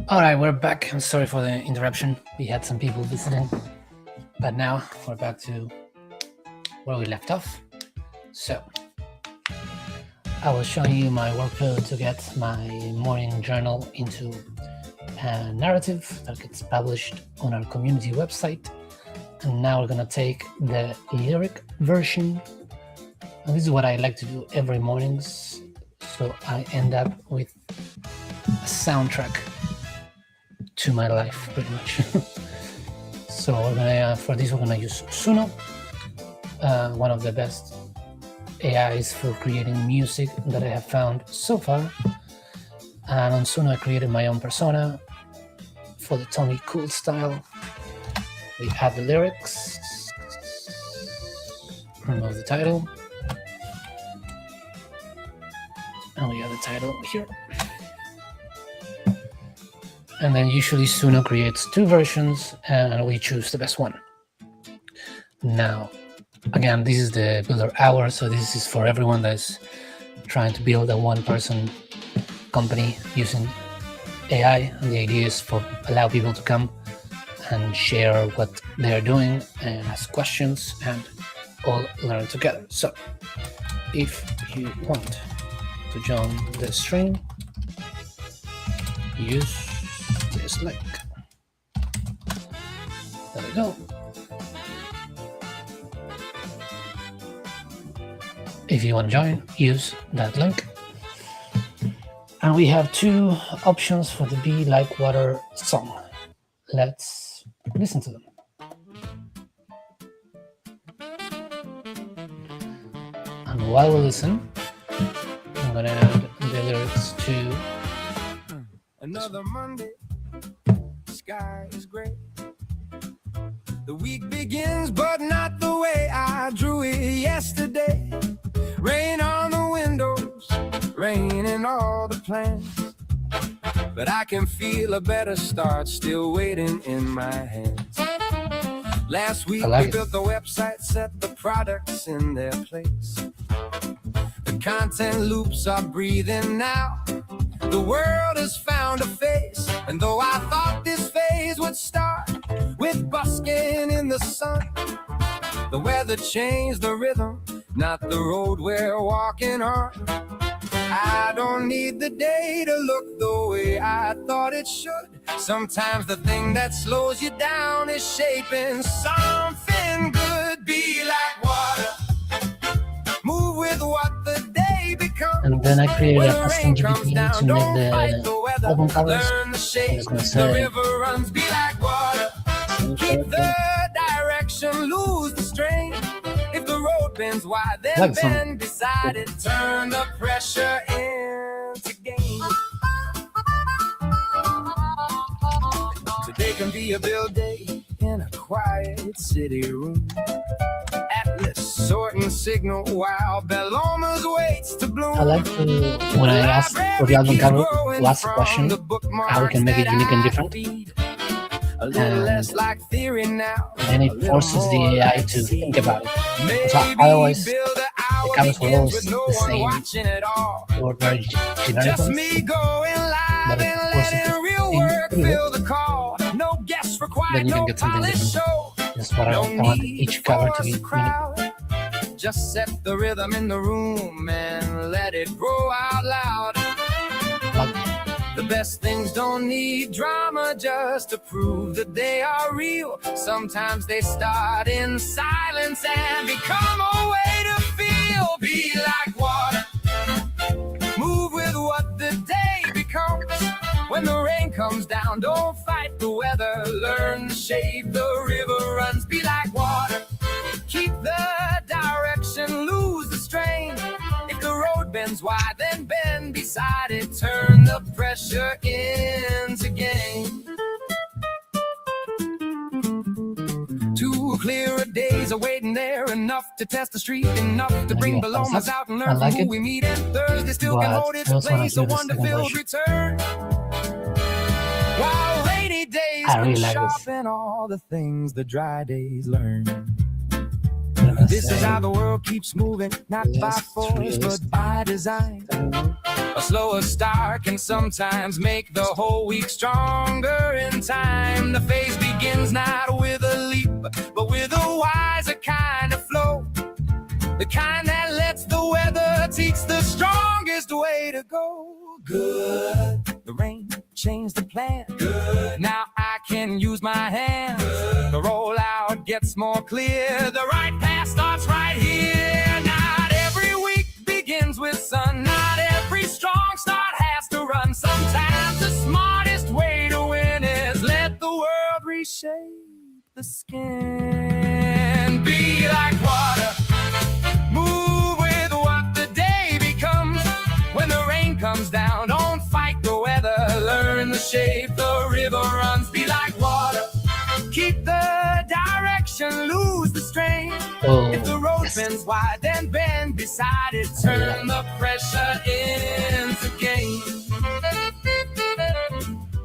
All right, we're back. I'm sorry for the interruption. We had some people visiting, but now we're back to where we left off. So, I was showing you my workflow to get my morning journal into a narrative that gets published on our community website. And now we're gonna take the lyric version. And this is what I like to do every mornings. So I end up with a soundtrack to my life, pretty much. So we're gonna, for this, we're gonna use Suno, one of the best AIs for creating music that I have found so far. And on Suno, I created my own persona for the Tony Cool style. We add the lyrics, remove the title, and we add the title here. And then usually Suno creates two versions and we choose the best one. Now, again, this is the Builder Hour, so this is for everyone that's trying to build a one-person company using AI. And the idea is for allow people to come and share what they're doing and ask questions and all learn together. So if you want to join the stream, use this link. There we go. If you want to join, use that link. And we have two options for the Be Like Water song. Let's listen to them. And while we listen, I'm gonna add the lyrics to another Monday. Sky is gray. The week begins, but not the way I drew it yesterday. Rain on the windows, rain in all the plans. But I can feel a better start still waiting in my hands. Last week we built the website, set the products in their place. The content loops are breathing now. The world has found a face. And though I thought this phase would start with busking in the sun, the weather changed the rhythm, not the road we're walking on. I don't need the day to look the way I thought it should. Sometimes the thing that slows you down is shaping something good. Be like water, move with what the day becomes. And then I created a custom GPT to make the album covers. Learn the shape, the river runs. Be like water, keep the direction, lose the strain. If the road bends wide, then bend beside it. Turn the pressure into gain. Today can be a build day in a quiet city room. Atlas sorting signal while Bellomas waits to bloom. I like to, when I ask for the album cover, to ask a question, how we can make it unique and different. A little less like theory now. And it forces the AI to think about it. So otherwise, the covers were always the same. They were very generic ones. But it forces it to think, then you can get something different. That's what I want each cover to be unique. Just set the rhythm in the room and let it grow out loud. The best things don't need drama just to prove that they are real. Sometimes they start in silence and become a way to feel. Be like water, move with what the day becomes. When the rain comes down, don't fight the weather. Learn the shape the river runs. Be like water, keep the direction, lose the strain. If the road bends wide, then bend beside it. Turn the pressure into gain. 2 clearer days are waiting there, enough to test the street, enough to bring Bellomas out and learn from who we meet. And Thursday still can hold its place, a wonder-filled return. While rainy days can sharpen all the things the dry days learn. gonna This is say how the world keeps moving, not by less force, but by design. A slower start can sometimes make the whole week stronger in time. The phase begins not with a leap, but with a wiser kind of flow. The kind that lets the weather teach the strongest way to go. Good. The rain changed the plan. Good. Now I can use my hands. Good. The rollout gets more clear. The right path starts right here. Not every week begins with sun. Not every strong start has to run. Sometimes the smartest way to win is let the world reshape the skin. Be like water. Move with what the day becomes. When the rain comes down, don't fight the weather. Learn the shape the river runs. Be like water. Keep the direction, lose the strain. If the road bends wide, then bend beside it. Turn the pressure into gain.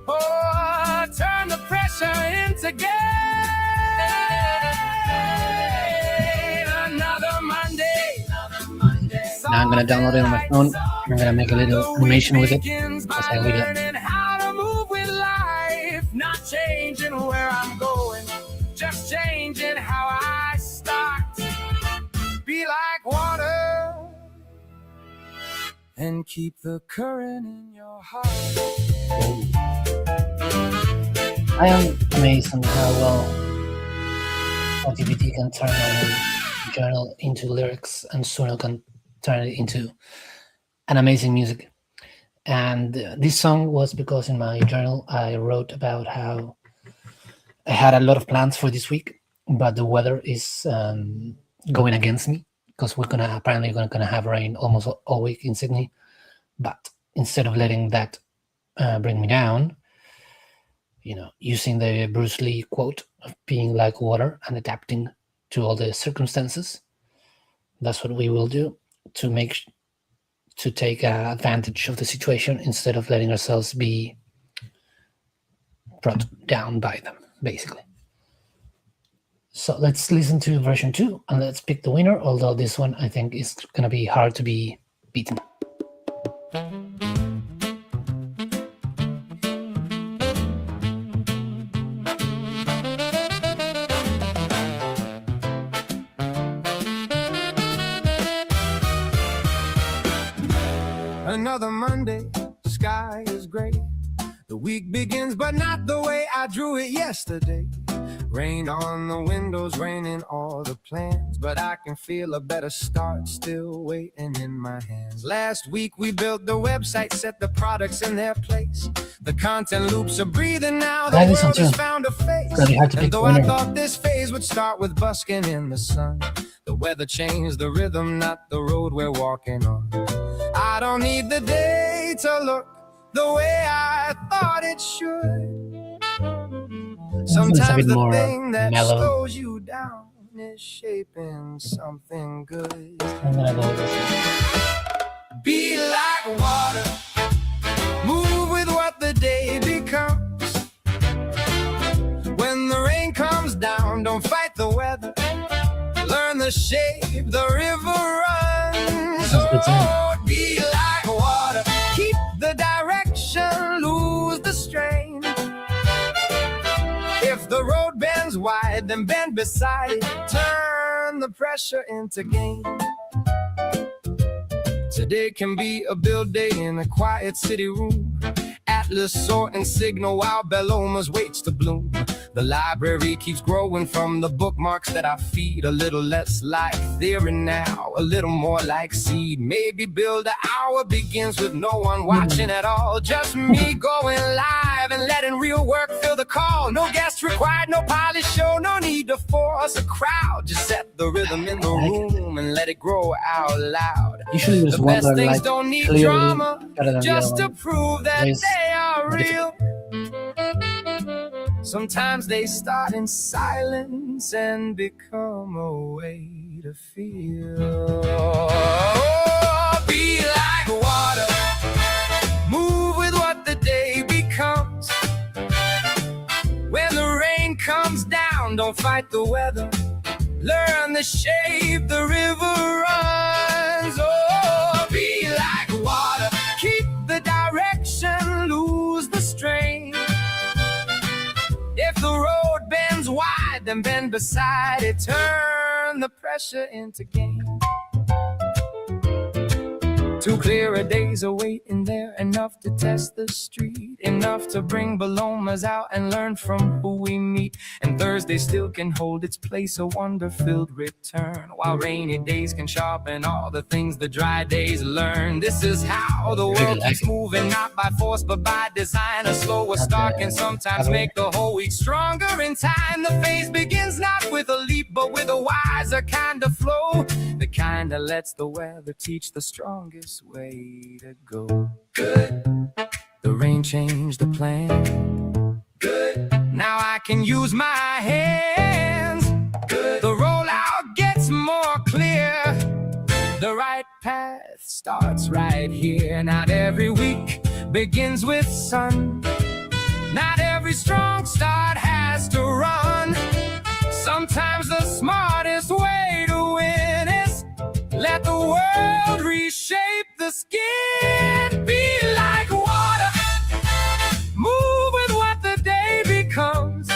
Oh, turn the pressure into gain. Another Monday. now I'm gonna download it on my phone. I'm gonna make a little animation with it because I read it. Learning how to move with life, not changing where I'm going, just changing how I start. Be like water and keep the current in your heart. I am amazed on how well LGBT can turn a journal into lyrics, and Suno can turn it into an amazing music. And this song was because in my journal I wrote about how I had a lot of plans for this week, but the weather is going against me because we're apparently gonna have rain almost all week in Sydney. But instead of letting that bring me down, using the Bruce Lee quote of being like water and adapting to all the circumstances, that's what we will do to take advantage of the situation instead of letting ourselves be brought down by them, basically. So let's listen to version 2 and let's pick the winner, although this one I think is going to be hard to be beaten. Another Monday, the sky is gray. The week begins, but not the way I drew it yesterday. Rain on the windows, raining all the plans, but I can feel a better start still waiting in my hands. Last week we built the website, set the products in their place. The content loops are breathing now, the world has found a face. And though I thought this phase would start with busking in the sun, the weather changed the rhythm, not the road we're walking on. I don't need the day to look the way I thought it should. Sometimes the thing that slows you down is shaping something good. I'm gonna go with this. Be like water, move with what the day becomes. When the rain comes down, don't fight the weather. Learn the shape the river runs. Oh, be like water, keep the direction, lose the strain. If the road bends wide, then bend beside it. Turn the pressure into gain. Today can be a build day in a quiet city room. Atlas sorting signal while Bellomas waits to bloom. The library keeps growing from the bookmarks that I feed. A little less like theory now, a little more like seed. Maybe build an hour begins with no one watching at all. Just me going live and letting real work fill the call. No guests required, no polish show, no need to force a crowd. Just set the rhythm in the room and let it grow out loud. Usually there's The one best that I things like don't need clearly drama, better than just the to other one. prove that Always they are different. real. Sometimes they start in silence and become a way to feel. Oh, be like water, move with what the day becomes. When the rain comes down, don't fight the weather. learn the shape the river runs. Oh, be like water, keep the direction, lose the strain. If the road bends wide, then bend beside it, turn the pressure into gain. 2 clearer days await in there, enough to test the street, enough to bring Palomas out and learn from who we meet. And Thursday still can hold its place, a wonder-filled return, while rainy days can sharpen all the things the dry days learn. This is how the world keeps moving, not by force but by design. A slower start can sometimes make the whole week stronger in time. The phase begins not with a leap but with a wiser kind of flow, the kind that lets the weather teach the strongest way to go. Good. The rain changed the plan. Good. Now I can use my hands. Good. The rollout gets more clear. The right path starts right here. Not every week begins with sun. Not every strong start has to run. Sometimes the smartest way to win is let the world reshape the skin. Be like water, move with what the day becomes.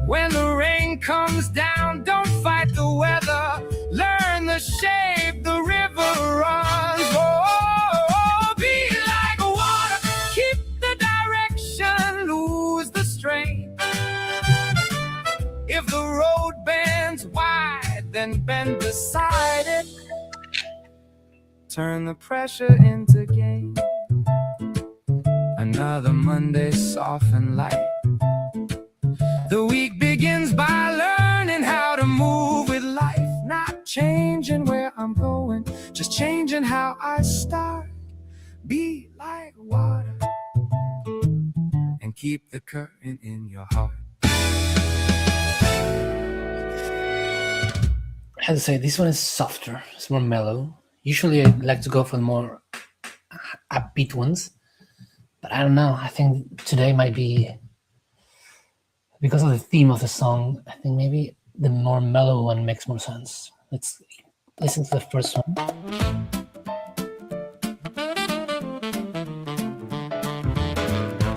When the rain comes down, don't fight the weather. Learn the shape the river runs. Oh, be like water, keep the direction, lose the strain. If the road bends wide, then bend beside it, turn the pressure into gain. Another Monday soft and light. The week begins by learning how to move with life. Not changing where I'm going, just changing how I start. Be like water and keep the current in your heart. I have to say, this one is softer. It's more mellow. Usually I like to go for the more upbeat ones, but I don't know. I think today might be, because of the theme of the song, I think maybe the more mellow one makes more sense. Let's listen to the first one.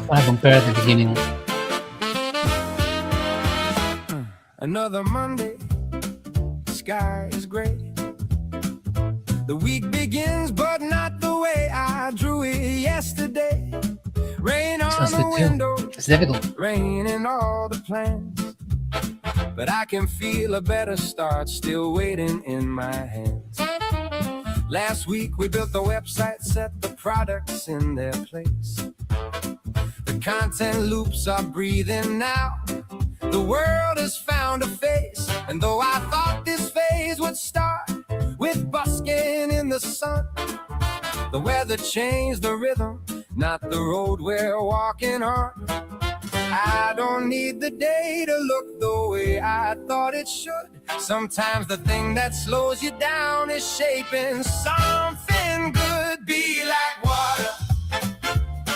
When I compare the beginning. Another Monday, sky is gray. The week begins, but not the way I drew it yesterday. Rain on the window, it's difficult. Rain in all the plans. But I can feel a better start still waiting in my hands. Last week we built the website, set the products in their place. The content loops are breathing now. The world has found a face. And though I thought this phase would start with busking in the sun, the weather changed the rhythm, not the road we're walking on. I don't need the day to look the way I thought it should. Sometimes the thing that slows you down is shaping something good. Be like water,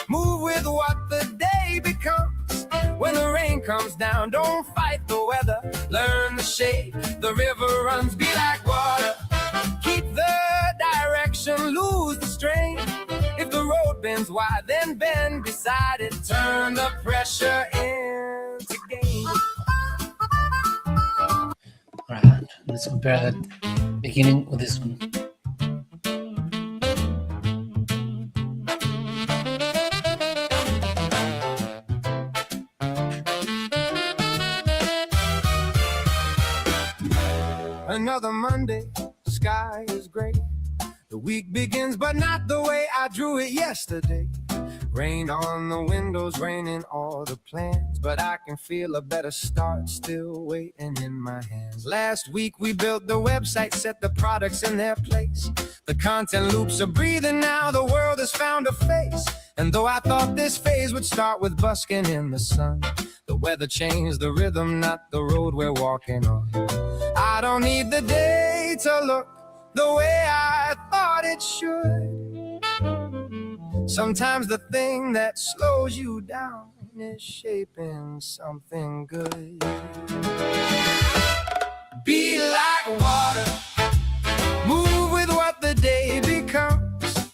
move with what the day becomes. When the rain comes down, don't fight the weather. Learn the shape the river runs. Be like water, keep the direction, lose the strain. If the road bends wide, then bend beside it. Turn the pressure into gain. Alright, let's compare that beginning with this one. Another Monday, sky is gray. The week begins, but not the way I drew it yesterday. Rain on the windows, rain in all the plans. But I can feel a better start still waiting in my hands. Last week we built the website, set the products in their place. The content loops are breathing now, the world has found a face. And though I thought this phase would start with busking in the sun, the weather changed the rhythm, not the road we're walking on. I don't need the day to look the way I thought it should. Sometimes the thing that slows you down is shaping something good. Be like water, move with what the day becomes.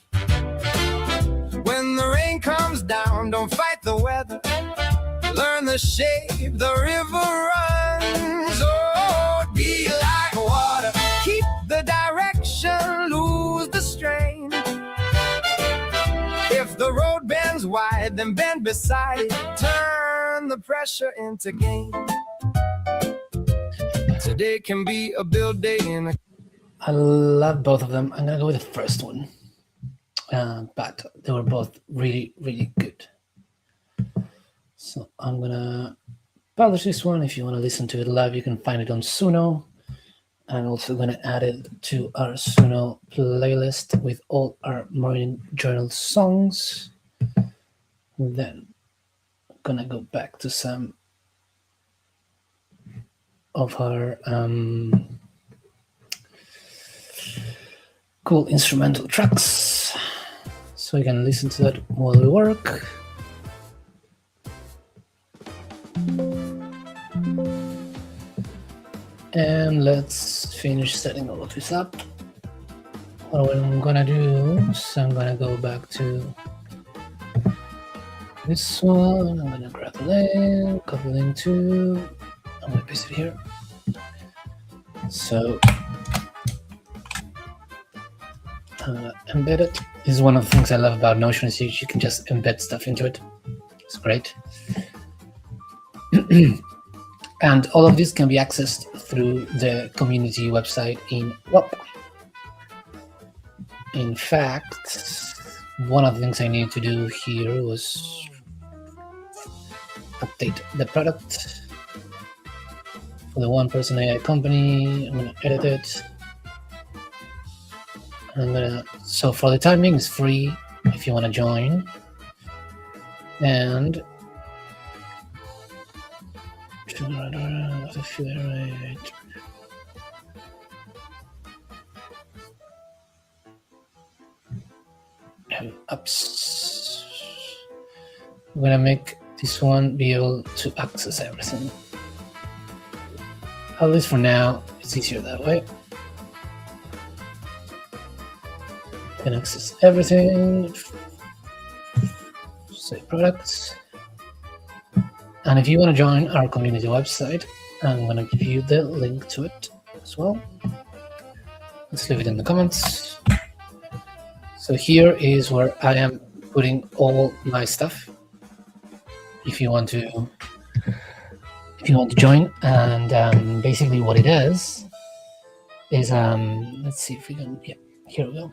When the rain comes down, don't fight the weather. Learn the shape the river runs. Oh, be like water, keep the direction, lose the strain. If the road bends wide, then bend beside it. Turn the pressure into gain. Today can be a build day in a... I love both of them. I'm gonna go with the first one, but they were both really, really good. So I'm gonna publish this one. If you want to listen to it live, you can find it on Suno. I'm also gonna add it to our Suno playlist with all our Marine Journal songs. Then I'm gonna go back to some of our cool instrumental tracks, so you can listen to that while we work. And let's finish setting all of this up. What I'm gonna do is I'm gonna go back to this one. I'm gonna grab the link, copy link to, I'm gonna paste it here. So embed it. This is one of the things I love about Notion is you can just embed stuff into it. It's great. And all of this can be accessed through the community website in WAP. In fact, one of the things I needed to do here was update the product for the One Person AI company. I'm gonna edit it. So for the timing, it's free if you want to join. And ups. I'm gonna make this one be able to access everything. At least for now, it's easier that way. You can access everything. Say products. And if you want to join our community website, I'm going to give you the link to it as well. Let's leave it in the comments. So here is where I am putting all my stuff. If you want to join, and basically what it is let's see if we can, yeah, here we go.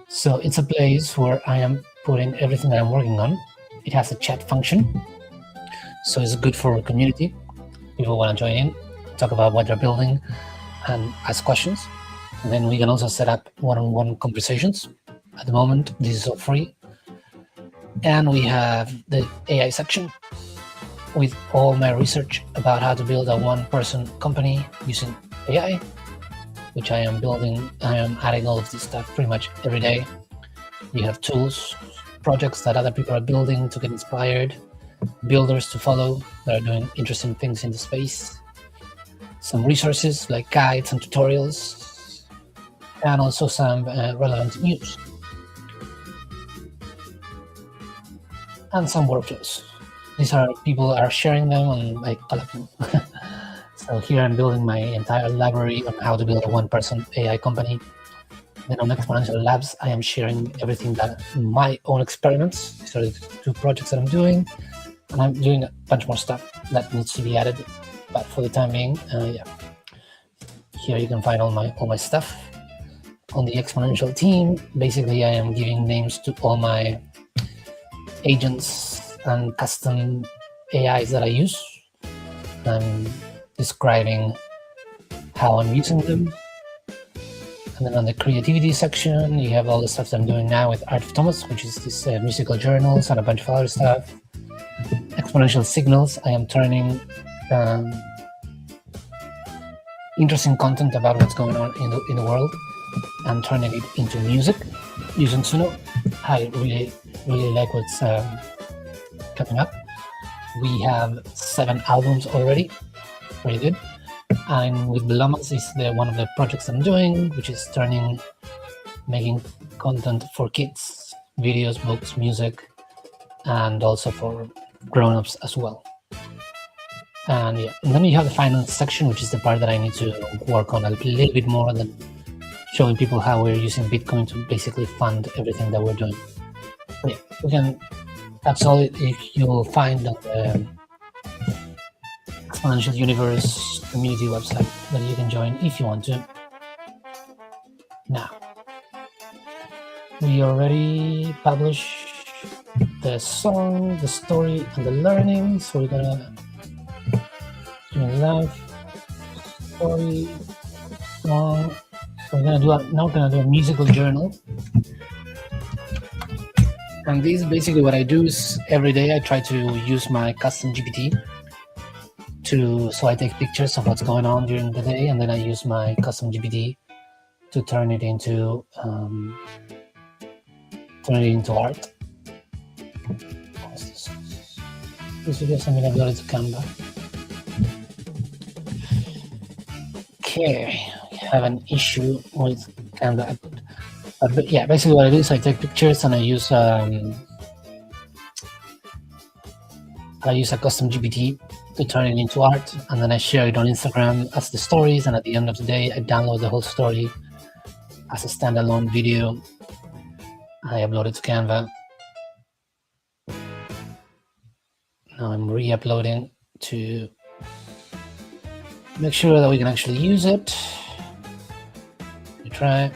So it's a place where I am putting everything that I'm working on. It has a chat function. So it's good for community. People want to join in, talk about what they're building, and ask questions. And then we can also set up one-on-one conversations. At the moment, this is all free. And we have the AI section with all my research about how to build a one-person company using AI, which I am building. I am adding all of this stuff pretty much every day. You have tools, projects that other people are building to get inspired, builders to follow that are doing interesting things in the space, some resources like guides and tutorials, and also some relevant news, and some workflows. These are people are sharing them and I collect them. So here I'm building my entire library on how to build a one-person AI company. Then on Exponential Labs, I am sharing everything that my own experiments. These are the 2 projects that I'm doing. And I'm doing a bunch more stuff that needs to be added, but for the time being, yeah. Here you can find all my stuff. On the Exponential team, basically I am giving names to all my agents and custom AIs that I use. I'm describing how I'm using them. And then on the creativity section, you have all the stuff that I'm doing now with Art of Thomas, which is this musical journals and a bunch of other stuff. Exponential Signals, I am turning interesting content about what's going on in the world and turning it into music using Suno. I really like what's coming up. We have 7 albums already, pretty good. And with Belomas is one of the projects I'm doing, which is making content for kids, videos, books, music, and also for grown-ups as well. And yeah, and then you have the finance section, which is the part that I need to work on a little bit more than showing people how we're using Bitcoin to basically fund everything that we're doing. But yeah, that's all you'll find on the Exponential Universe community website that you can join if you want to. Now, we already published the song, the story, and the learning. So we're gonna do live story, song. So we're gonna do a musical journal. And this is basically what I do is every day I try to use my custom GPT so I take pictures of what's going on during the day, and then I use my custom GPT to turn it into art. This video is something I've got to Canva. Okay, I have an issue with Canva. But yeah, basically what I do is I take pictures and I use a custom GPT to turn it into art, and then I share it on Instagram as the stories, and at the end of the day I download the whole story as a standalone video. I upload it to Canva. Now I'm re-uploading to make sure that we can actually use it. We try.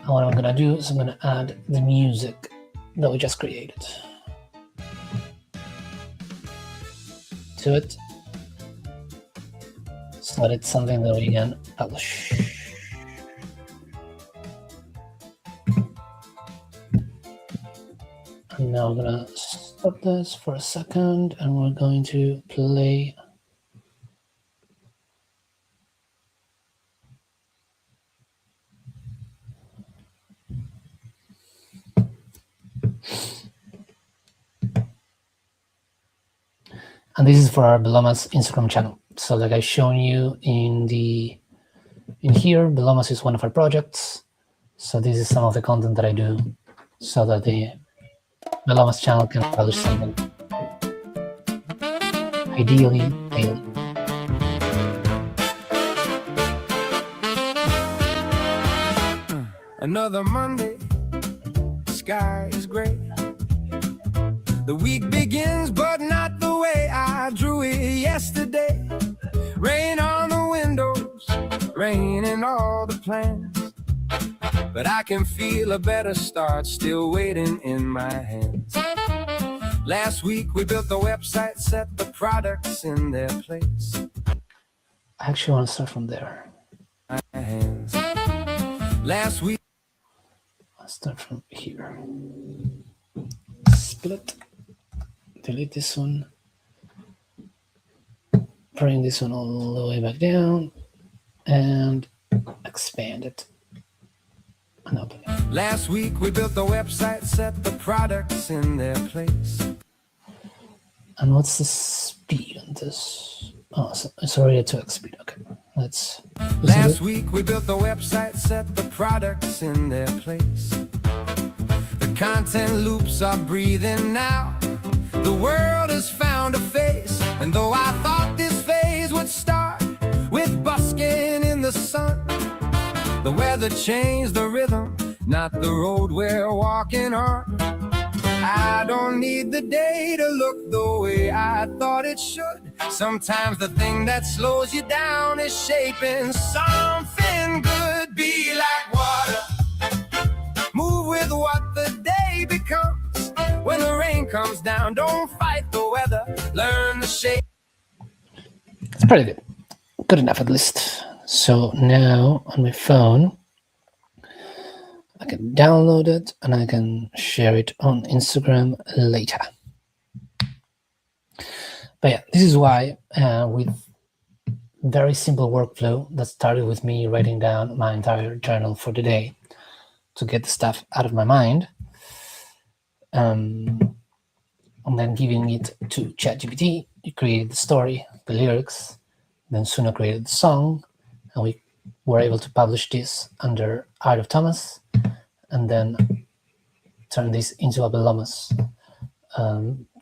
And what I'm gonna do is I'm gonna add the music that we just created to it, so that it's something that we can publish. And now I'm gonna stop this for a second, and we're going to play. And this is for our Belomas Instagram channel. So like I've shown you in here, Belomas is one of our projects. So this is some of the content that I do so that the Belomas channel can publish something, ideally daily. Another Monday, sky is gray. The week begins, but not the way I drew it yesterday. Rain on the windows, rain in all the plans. But I can feel a better start still waiting in my hands. Last week we built the website, set the products in their place. I actually want to start from there. My hands. Last week. I'll start from here. Split. Delete this one. Bring this one all the way back down and expand it. And open it. Last week we built the website, set the products in their place. And what's the speed on this? Oh, so it's already at 2x speed. Okay, let's. Last week we built the website, set the products in their place. The content loops are breathing now. The world has found a face, and though I thought this phase would start with busking in the sun, the weather changed the rhythm, not the road we're walking on. I don't need the day to look the way I thought it should. Sometimes the thing that slows you down is shaping something good. Be like water, move with what the day becomes. When the rain comes down, don't fight the weather, learn the shape. It's pretty good. Good enough at least. So now on my phone, I can download it and I can share it on Instagram later. But yeah, this is why with very simple workflow that started with me writing down my entire journal for the day to get the stuff out of my mind, and then giving it to ChatGPT. It created the story, the lyrics, then Suno created the song, and we were able to publish this under Art of Thomas, and then turn this into a Belomas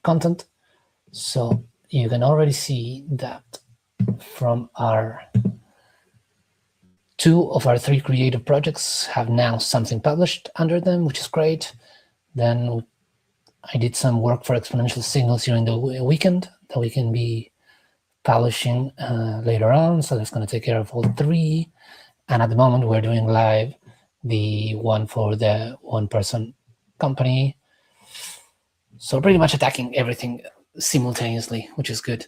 content. So you can already see that from our 2 of our 3 creative projects have now something published under them, which is great. Then I did some work for Exponential Signals during the weekend that we can be publishing later on. So that's going to take care of all 3. And at the moment, we're doing live the one for the one-person company. So pretty much attacking everything simultaneously, which is good.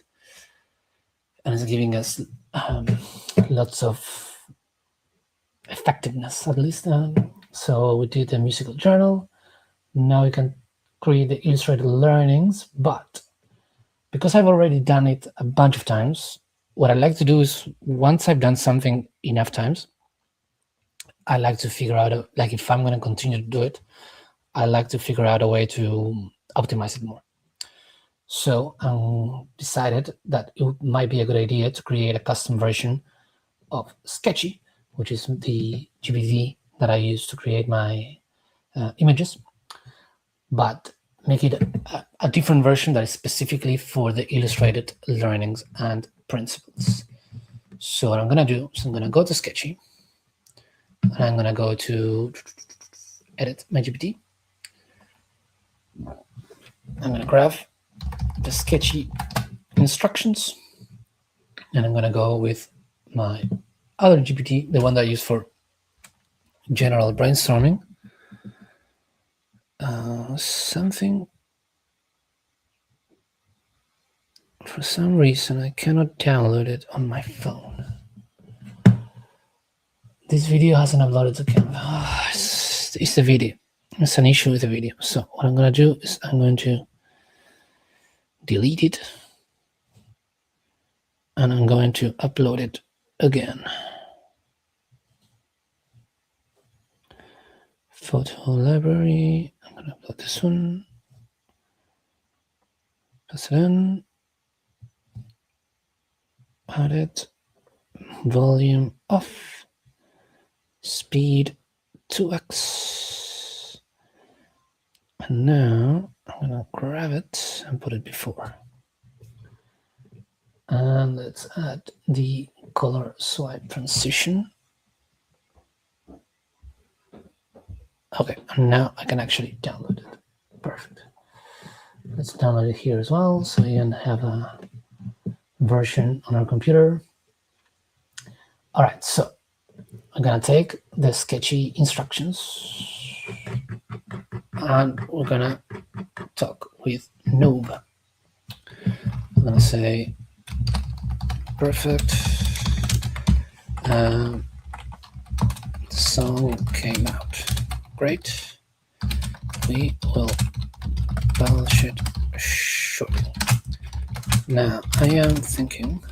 And it's giving us lots of effectiveness, at least. So we did a musical journal. Now we can create the illustrated learnings, but because I've already done it a bunch of times, what I like to do is once I've done something enough times, I like to figure out, like if I'm going to continue to do it, I like to figure out a way to optimize it more. So I decided that it might be a good idea to create a custom version of Sketchy, which is the GPT that I use to create my images, but make it a different version that is specifically for the illustrated learnings and principles. So what I'm going to do is I'm going to go to Sketchy, and I'm going to go to edit my GPT. I'm going to grab the Sketchy instructions, and I'm going to go with my other GPT, the one that I use for general brainstorming. Something, for some reason, I cannot download it on my phone. This video hasn't uploaded to Canva. It's the video. It's an issue with the video. So what I'm going to do is I'm going to delete it, and I'm going to upload it again. Photo library. I'm going to upload this one. Pass it in. Add it. Volume off. Speed 2x. And now I'm going to grab it and put it before. And let's add the color swipe transition. Okay, and now I can actually download it. Perfect. Let's download it here as well, so we can have a version on our computer. All right, so I'm gonna take the Sketchy instructions, and we're gonna talk with Noob. I'm gonna say, perfect. The song came out. Great. We will publish it shortly. Now, I am thinking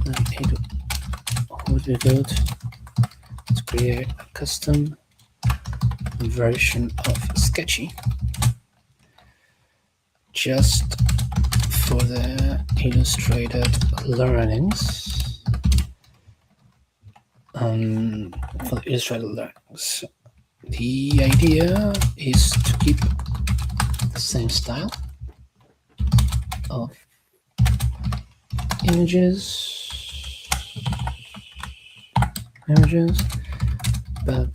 that it would be good to create a custom version of Sketchy just for the illustrated learnings. For the illustrated learnings. The idea is to keep the same style of images, but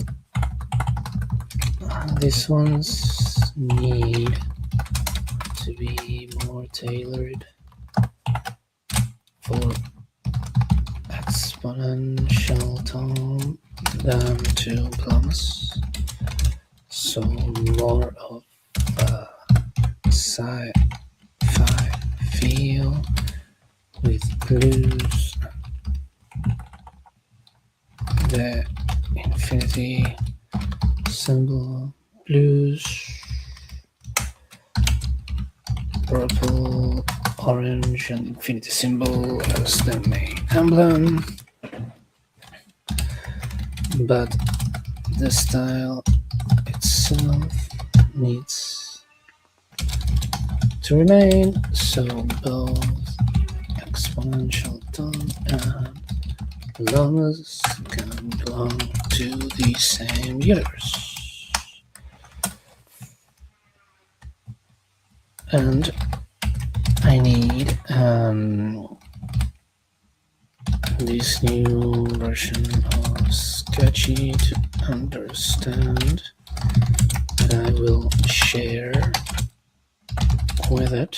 these ones need to be more tailored for exponential tone than to plums. So more of a sci-fi feel with blues, the infinity symbol, blues, purple, orange, and infinity symbol as the main emblem. But the style itself needs to remain, so both exponential term and logos can belong to the same universe. And I need this new version of Sketchy to understand that I will share with it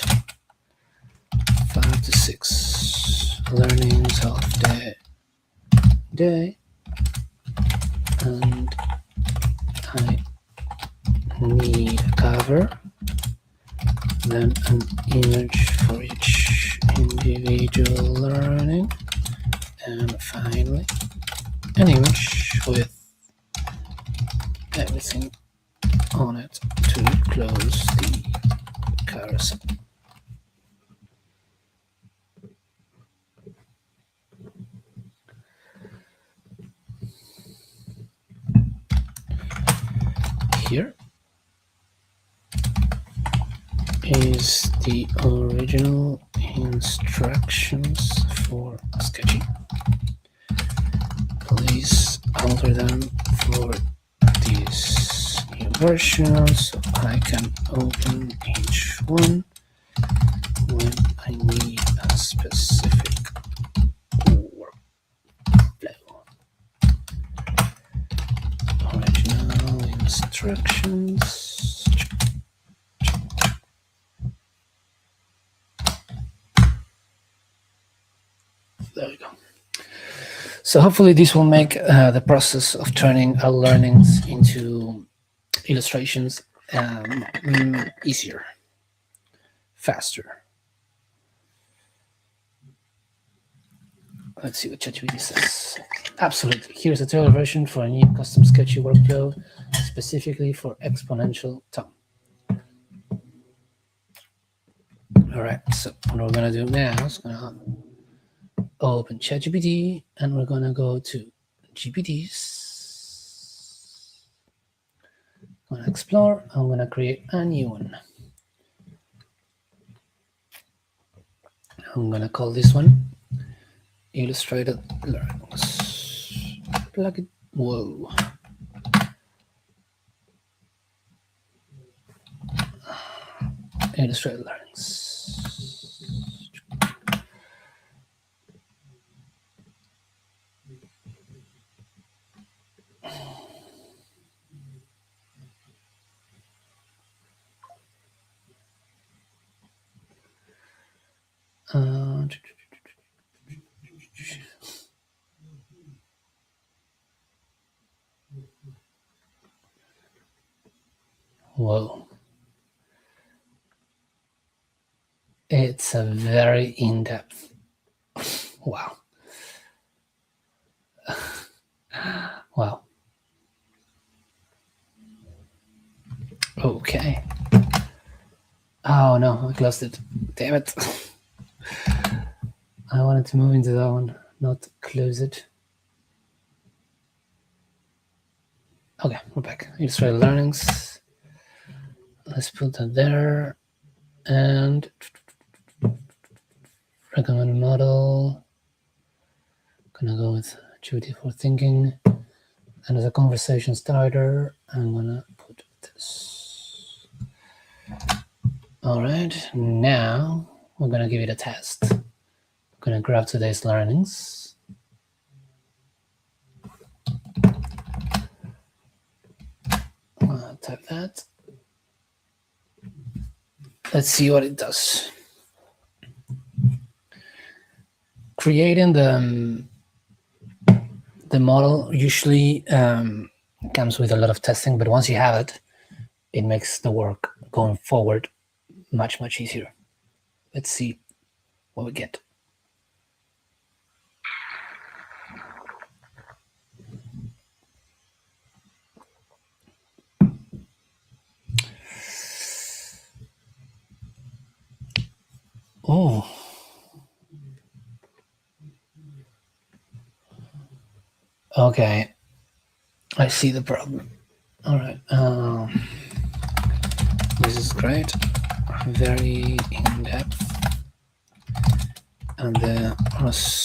5 to 6 learnings of the day, and I need a cover, then an image for each individual learning, and finally an image with everything on it to close the carousel. Here is the original instructions for Sketchy. Please alter them for this new version so I can open each one when I need a specific workflow. Original instructions. There we go. So hopefully this will make the process of turning our learnings into illustrations easier, faster. Let's see what ChatGPT says. Absolutely. Here's a tailored version for a new custom Sketchy workflow, specifically for exponential time. All right, so what we're going to do now is going to open ChatGPT, and we're going to go to GPTs. I'm going to explore. I'm going to create a new one. I'm going to call this one Illustrated Learnings. Plug it. Whoa. Illustrated Learnings. Whoa. It's a very in-depth. Wow. Wow. Okay. Oh no, I closed it. Damn it. I wanted to move into that one, not close it. Okay, we're back. Illustrated Learnings. Let's put that there. And recommended model. Gonna go with GPT for thinking. And as a conversation starter, I'm gonna put this. All right, now we're gonna give it a test. I'm gonna grab today's learnings. Type that. Let's see what it does. Creating the model usually comes with a lot of testing, but once you have it, it makes the work going forward much, much easier. Let's see what we get. Oh. Okay. I see the problem. All right. This is great. very in depth, and the results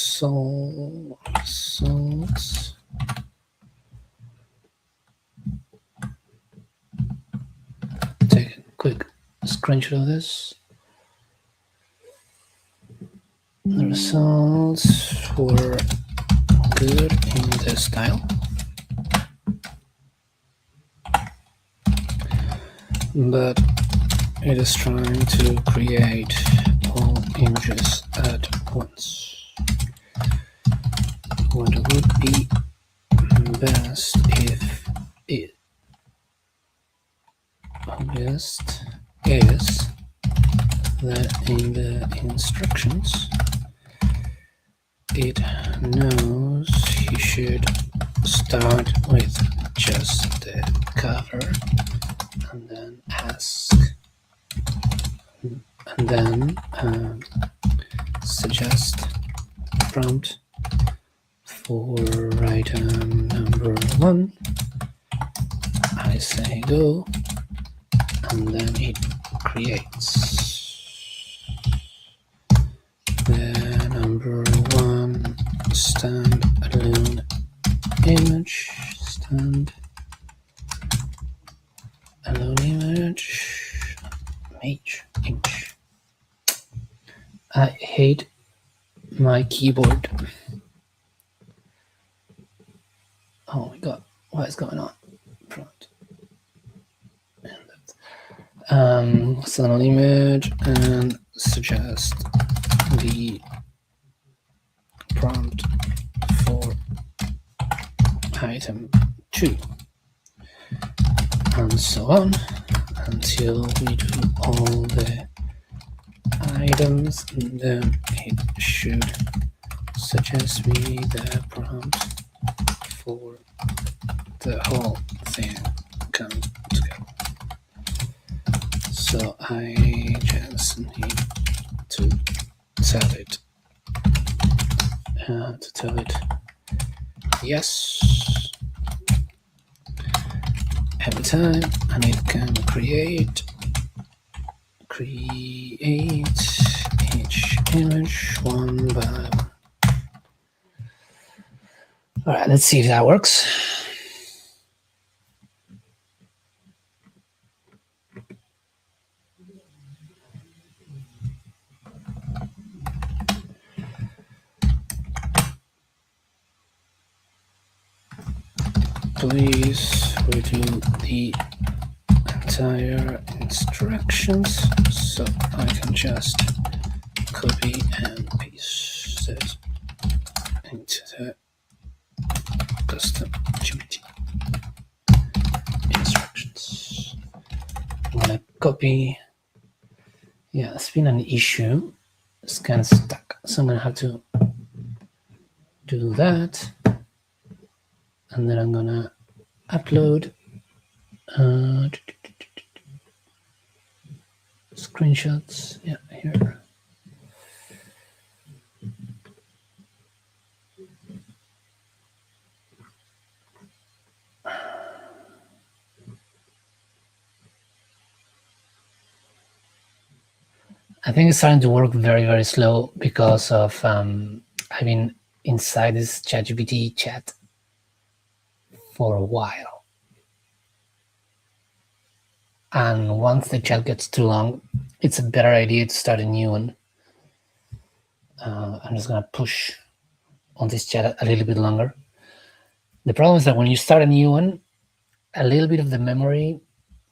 take a quick screenshot of this. The results were good in the style, but it is trying to create all images at once. What would be best if it best is that in the instructions it knows he should start with just the cover and then ask and then suggest prompt for item number 1. I say go, and then it creates the number 1 standalone image, image. I hate my keyboard. Oh my god, what is going on? Prompt. Standalone image and suggest the prompt for item 2, and so on until we do all the items, and then it should suggest me the prompt for the whole thing come together. So I just need to tell it yes every time, and it can create each image one by one. All right, let's see if that works. Please redo the entire instructions so I can just copy and paste it into the custom GPT instructions. I'm gonna copy. Yeah, it's been an issue. It's kind of stuck, so I'm gonna have to do that, and then I'm gonna upload screenshots. Yeah, here. I think it's starting to work very, very slow because of I've been inside this ChatGPT chat for a while. And once the chat gets too long, it's a better idea to start a new one. I'm just gonna push on this chat a little bit longer. The problem is that when you start a new one, a little bit of the memory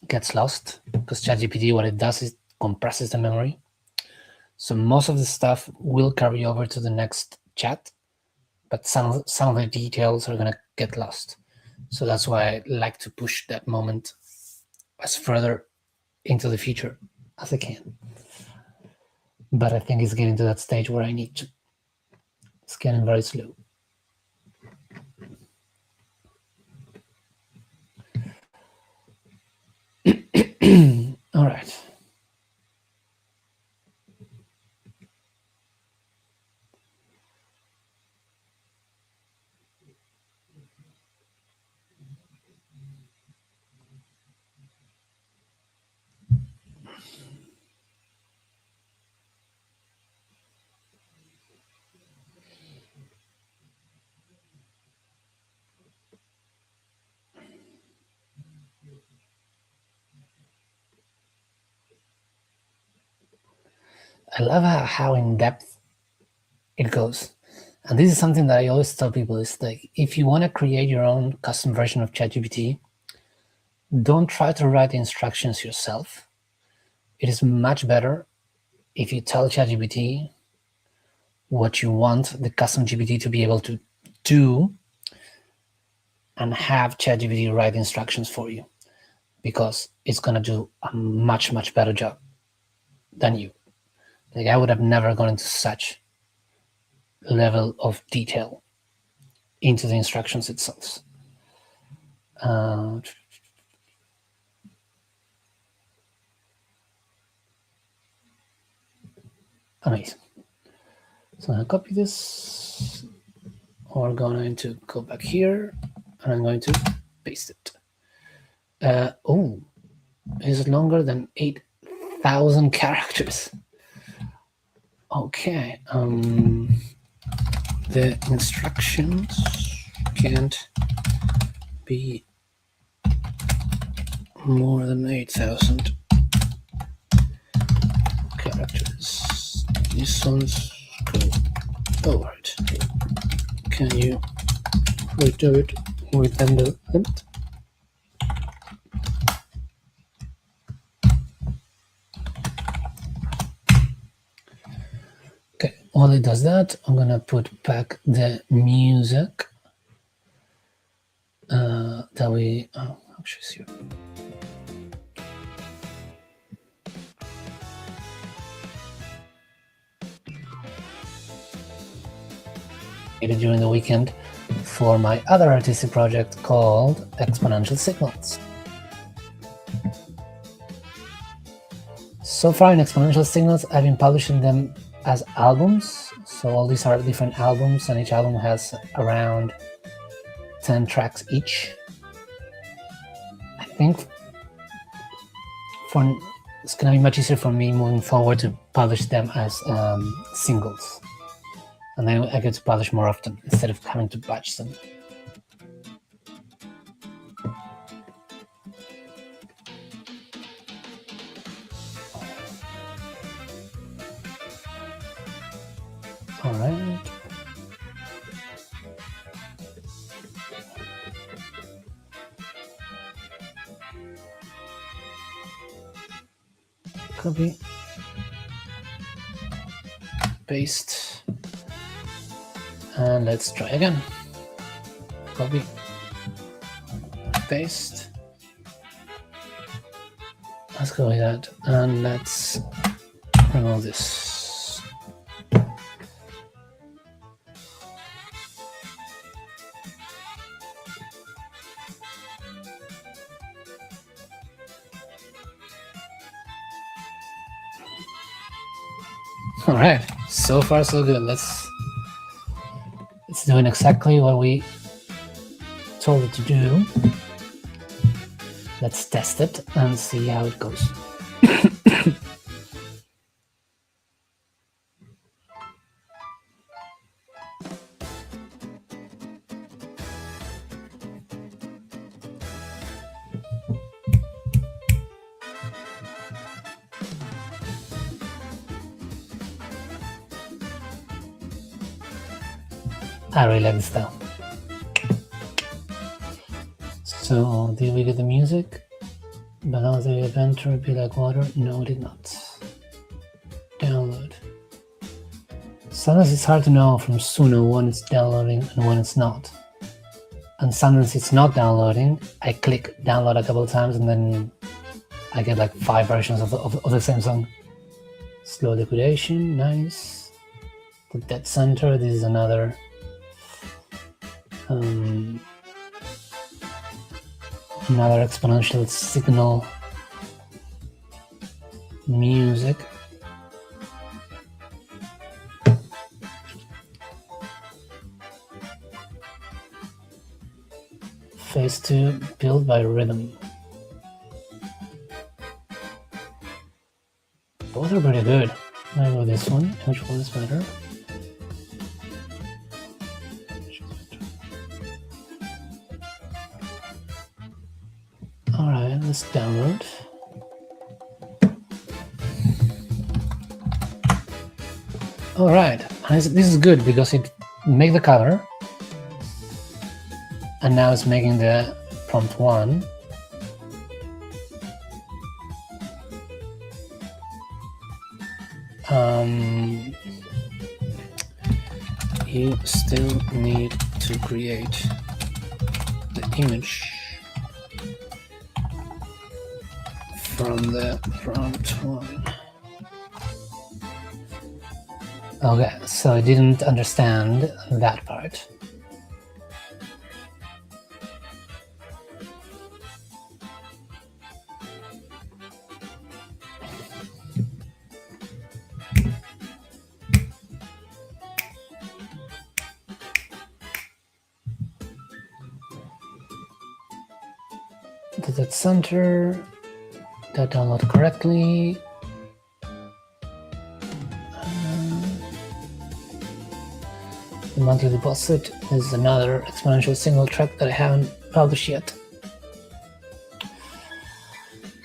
gets lost because ChatGPT, what it does is compresses the memory. So most of the stuff will carry over to the next chat, but some of the details are gonna get lost. So that's why I like to push that moment as further into the future as I can. But I think it's getting to that stage where I need to. It's getting very slow. All right. I love how in depth it goes. And this is something that I always tell people is like, if you want to create your own custom version of ChatGPT, don't try to write the instructions yourself. It is much better if you tell ChatGPT what you want the custom GPT to be able to do and have ChatGPT write instructions for you, because it's going to do a much, much better job than you. Like, I would have never gone into such level of detail into the instructions itself. Amazing. So I'm going to copy this. We're going to go back here, and I'm going to paste it. Oh, it's longer than 8,000 characters. Okay. The instructions can't be more than 8,000 characters. These ones go over it. Can you redo it within the limit? Okay, while it does that, I'm gonna put back the music that we actually see. During the weekend for my other artistic project called Exponential Signals. So far in Exponential Signals, I've been publishing them as albums. So all these are different albums, and each album has around 10 tracks each. I think it's going to be much easier for me moving forward to publish them as singles. And then I get to publish more often instead of having to batch them. All right. Copy. Paste. And let's try again. Copy. Paste. Let's go with that. And let's remove this. All right. So far, so good. It's doing exactly what we told it to do. Let's test it and see how it goes. I really like this style. So, did we get the music? Balance the adventure, be like water? No, it did not. Download. Sometimes it's hard to know from Suno when it's downloading and when it's not. And sometimes it's not downloading. I click download a couple of times and then I get like 5 versions of the same song. Slow liquidation, nice. The dead center, this is another another exponential signal music. Phase 2 built by rhythm. Both are pretty good. I go this one. Which one is better? Alright, let's download. All right, this is good because it make the color, and now it's making the prompt 1. You still need to create the image from the prompt 1. Okay, so I didn't understand that part. Did that center? That download correctly? The monthly deposit is another exponential single track that I haven't published yet.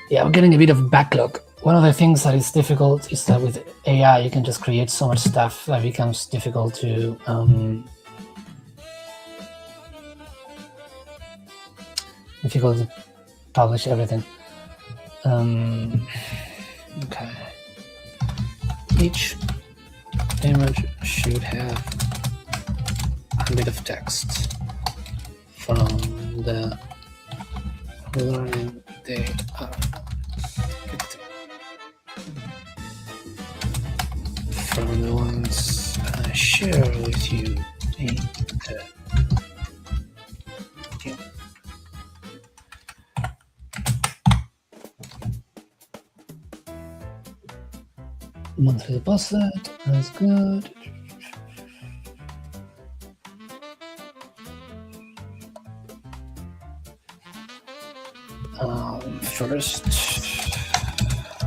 Yeah, I'm getting a bit of backlog. One of the things that is difficult is that with AI, you can just create so much stuff that becomes difficult to publish everything. Okay. Each image should have a bit of text from the learning they are getting. From the ones I share with you in the game. Monthly deposit, that's good. First,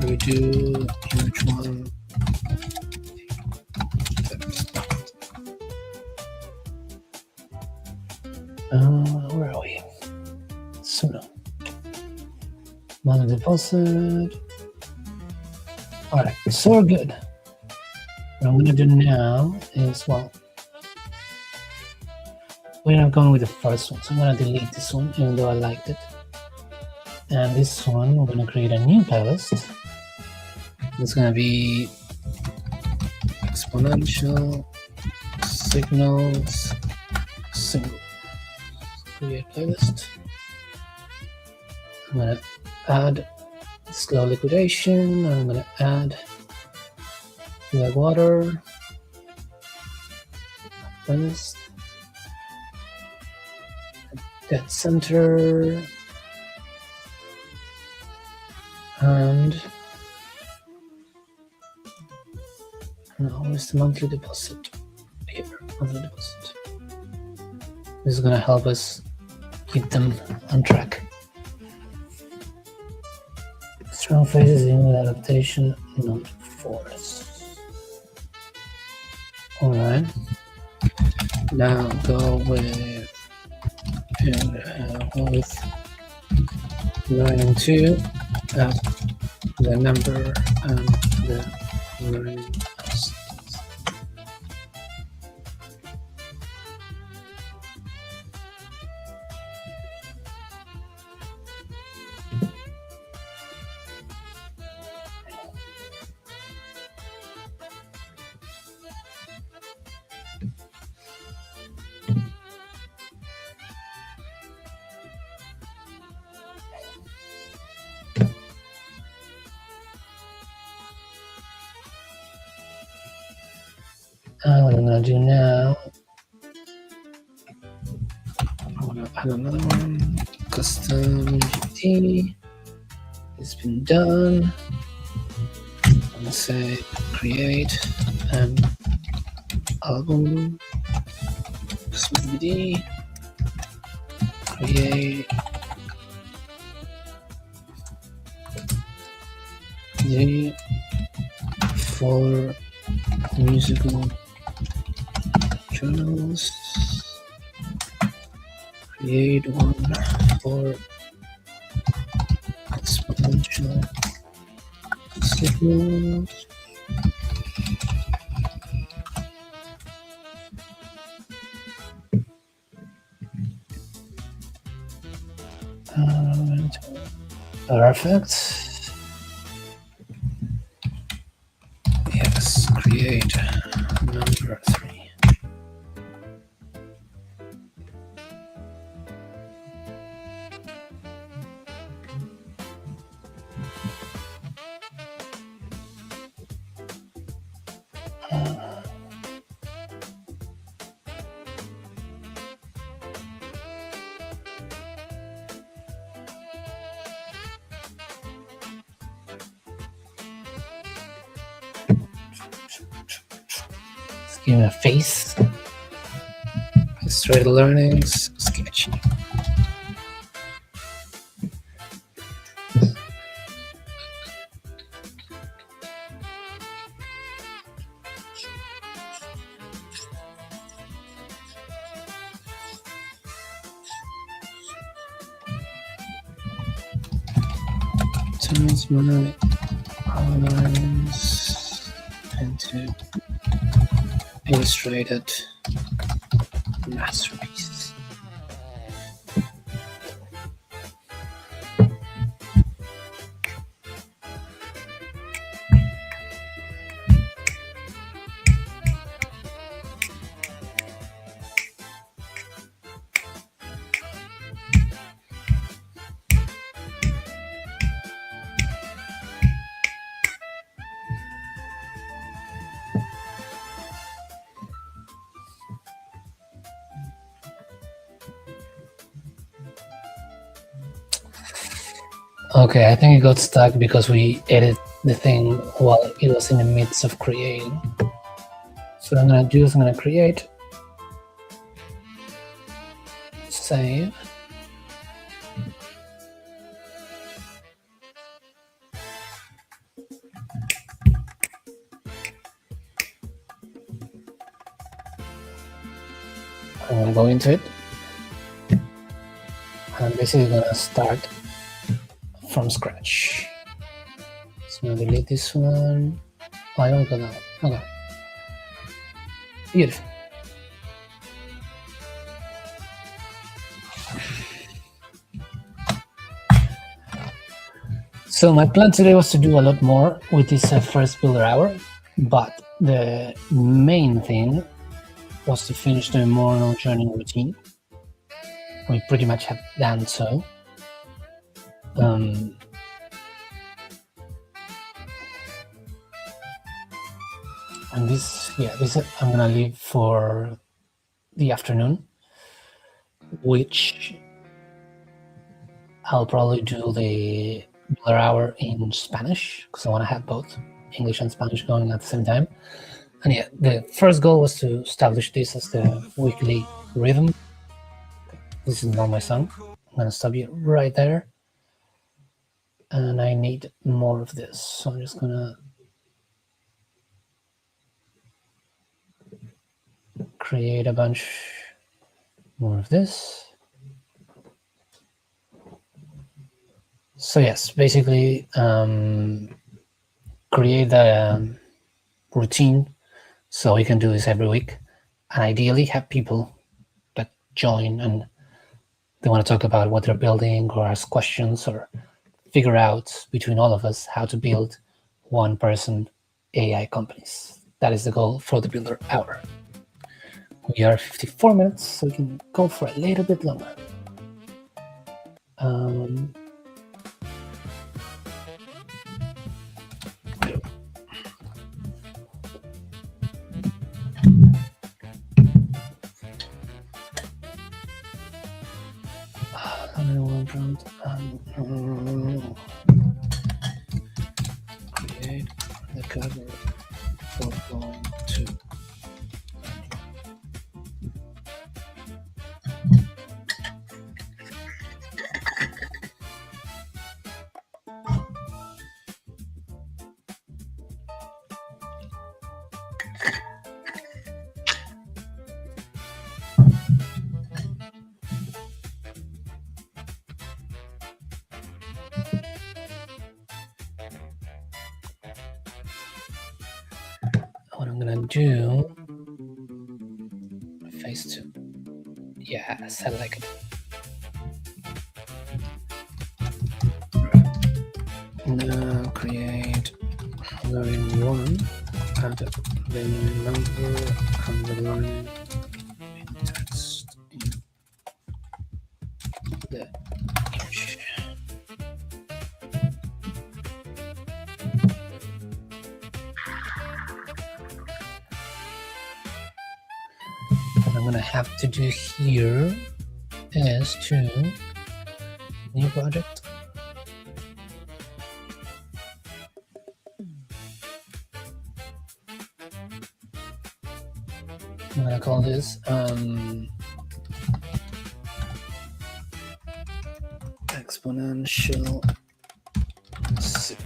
we do image 1. Where are we? So, monthly deposit. All right, so good. What I'm going to do now is, well, we're not going with the first one, so I'm going to delete this one, even though I liked it. And this one, we're going to create a new playlist. It's going to be exponential signals single. Create playlist. I'm going to add slow liquidation. I'm going to add the water playlist. Dead center. And where's the monthly deposit? Here, monthly deposit. This is going to help us keep them on track. Strong phases in adaptation, not force. All right. Now go with learning 2. Add the number and the learning assets. What I'm going to do now, I'm going to add another one, custom GPT. It's been done. I'm going to say create an album, custom GPT, create the 4 musical journals, create one for exponential signals, Perfect. Yes, create number 3. Let's give it a face. Illustrator learnings, sketch. Turns my outlines into illustrated masterpiece. Okay, I think it got stuck because we edited the thing while it was in the midst of creating. So what I'm gonna do is I'm gonna create, save, I'm gonna go into it. I'm basically gonna start from scratch. So I'm gonna delete this one. Oh, I don't go now. Okay. Beautiful. So my plan today was to do a lot more with this first builder hour, but the main thing was to finish the morning journey routine. We pretty much have done so. And this I'm gonna leave for the afternoon, which I'll probably do the builder hour in Spanish because I want to have both English and Spanish going at the same time. And yeah, the first goal was to establish this as the weekly rhythm. This is not my song. I'm gonna stop you right there. And I need more of this. So I'm just gonna create a bunch more of this. So yes, basically create a routine so we can do this every week, and ideally have people that join and they want to talk about what they're building or ask questions or figure out between all of us how to build one-person AI companies. That is the goal for the builder hour. We are 54 minutes, so we can go for a little bit longer. Create the cover for going to. What I'm gonna do, phase 2. Yes, I like it. gonna create line 1 and the number and the line text in the image. What I'm gonna have to do here is to new project. I'm gonna call this exponential 6.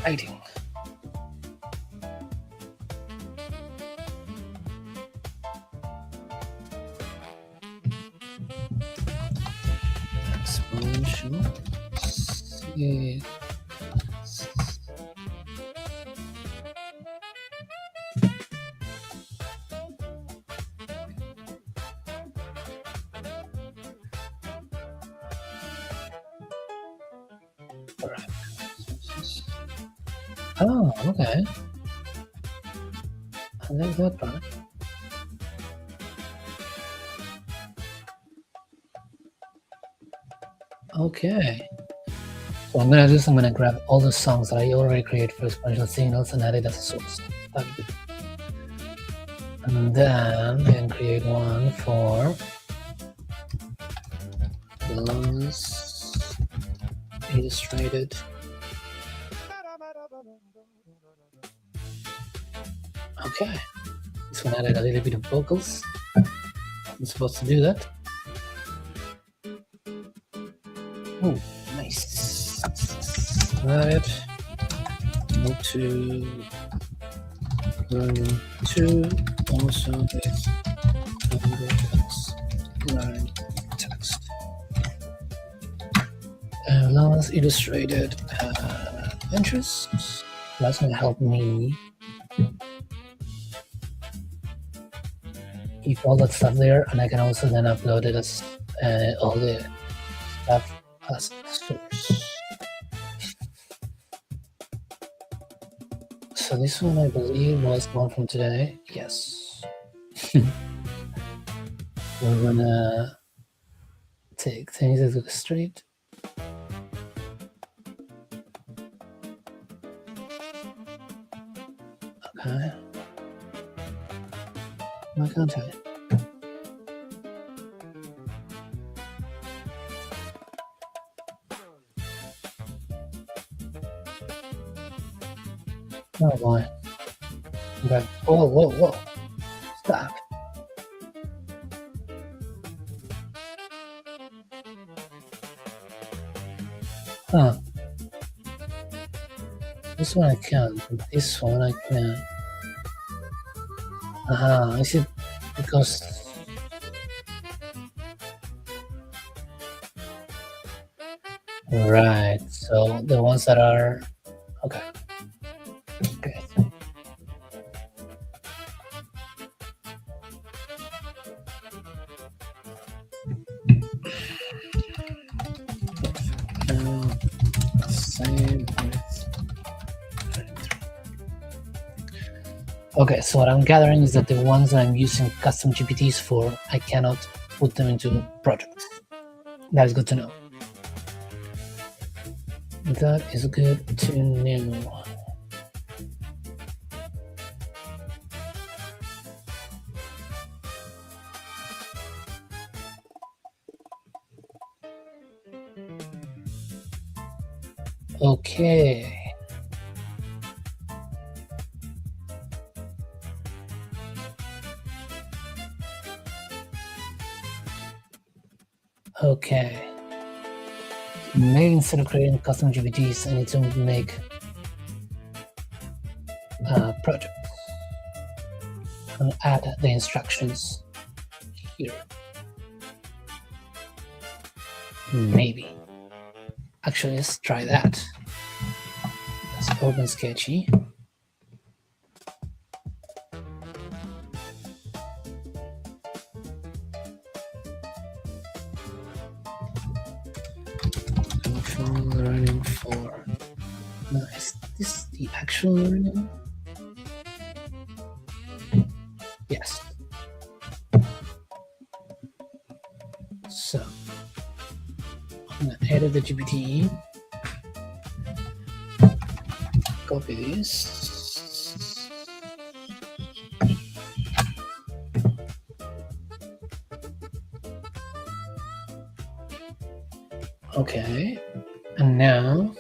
Writing. Exponential 6. Oh, okay. I like that part. Okay. So I'm gonna do is I'm gonna grab all the songs that I already created for exponential signals and add it as a source. And then I can create one for Loss Illustrated. Okay, this one added a little bit of vocals. I'm supposed to do that. Oh, nice. Right. Move to line 2. Also with line text. Loss Illustrated interest. That's gonna help me keep all that stuff there, and I can also then upload it as all the stuff as source. So this one I believe was one from today. Yes. We're gonna take things as a straight. Okay. Why can't I? Oh boy. Okay. Whoa, whoa, whoa. Stop. Huh. This one I can, but this one I can't. Is it because right, so the ones that are okay. Same with okay, so what I'm gathering is that the ones that I'm using custom GPTs for, I cannot put them into projects. That is good to know. That is good to know. Okay. Okay. Maybe instead of creating custom GPTs, I need to make projects and add the instructions here. Maybe. Actually, let's try that. Let's open Sketchy. learning for. No, is this the actual learning? Yes. So I'm gonna edit the GPT. Copy this. Okay, and now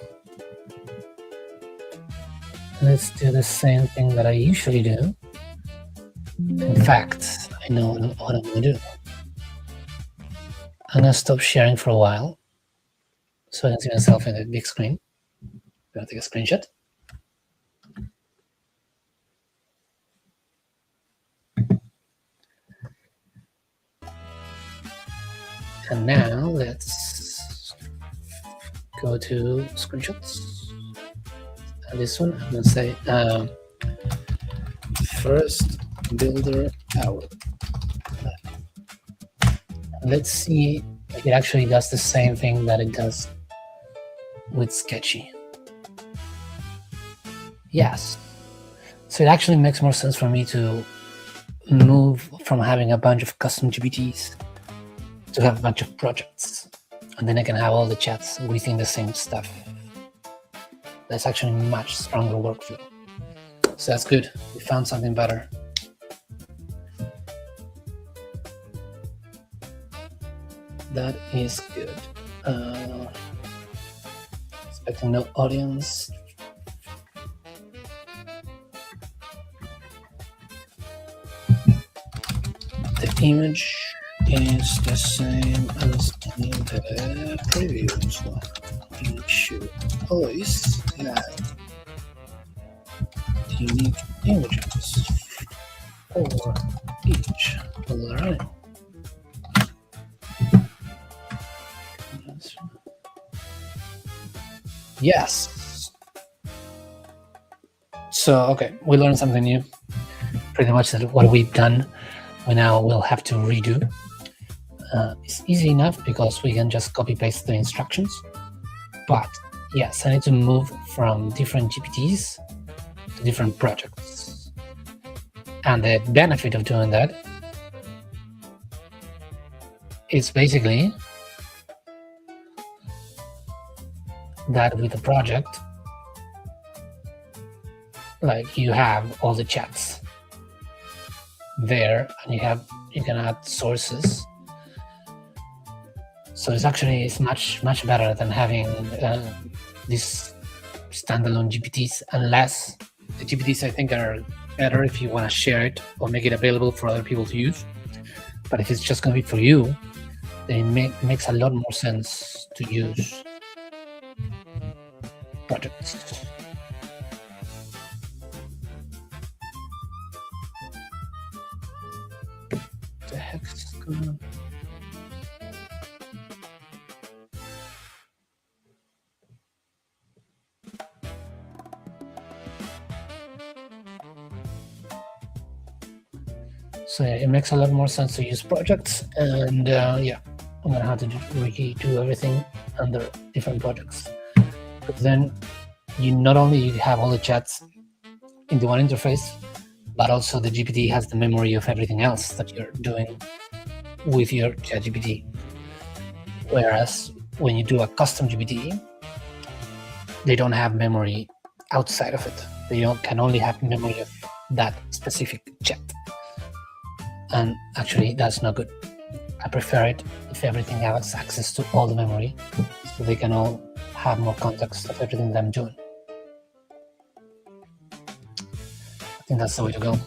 let's do the same thing that I usually do. In fact, I know what I'm gonna do. I'm gonna stop sharing for a while so I can see myself in the big screen. I'm gonna take a screenshot. And now let's go to screenshots. And this one, I'm gonna say first builder hour. Let's see if it actually does the same thing that it does with Sketchy. Yes. So it actually makes more sense for me to move from having a bunch of custom GPTs to have a bunch of projects, and then I can have all the chats within the same stuff. That's actually much stronger workflow. So that's good. We found something better. That is good. Expecting no audience. The image is the same as in the previous one. You should always have unique images for each line. Yes. So, okay, we learned something new. Pretty much that what we've done, we now will have to redo. It's easy enough because we can just copy paste the instructions. But yes, I need to move from different GPTs to different projects. And the benefit of doing that is basically that with a project, like you have all the chats there, and you can add sources. So it's much better than having these standalone GPTs, unless the GPTs I think are better if you want to share it or make it available for other people to use. But if it's just going to be for you, then it makes a lot more sense to use projects. What the heck is going on? So yeah, it makes a lot more sense to use projects, and yeah, I'm gonna have to redo everything under different projects. But then you not only have all the chats in the one interface, but also the GPT has the memory of everything else that you're doing with your ChatGPT. Whereas when you do a custom GPT, they don't have memory outside of it. They can only have memory of that specific chat. And actually, that's not good. I prefer it if everything has access to all the memory, so they can all have more context of everything that I'm doing. I think that's the way to go.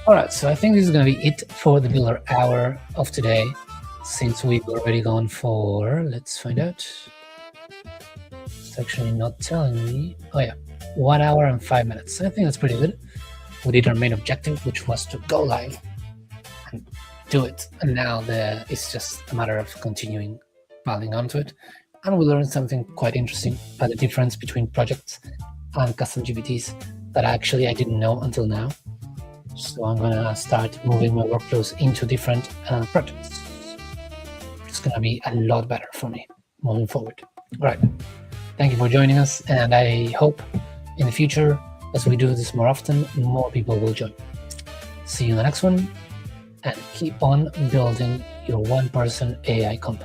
All right, so I think this is going to be it for the Builder Hour of today, since we've already gone for, let's find out. It's actually not telling me. Oh yeah, 1 hour and 5 minutes. I think that's pretty good. We did our main objective, which was to go live and do it. And now it's just a matter of continuing piling onto it. And we learned something quite interesting about the difference between projects and custom GPTs that actually I didn't know until now. So I'm gonna start moving my workflows into different projects. going to be a lot better for me moving forward. All right. Thank you for joining us, and I hope in the future, as we do this more often, more people will join. See you in the next one, and keep on building your one-person AI company.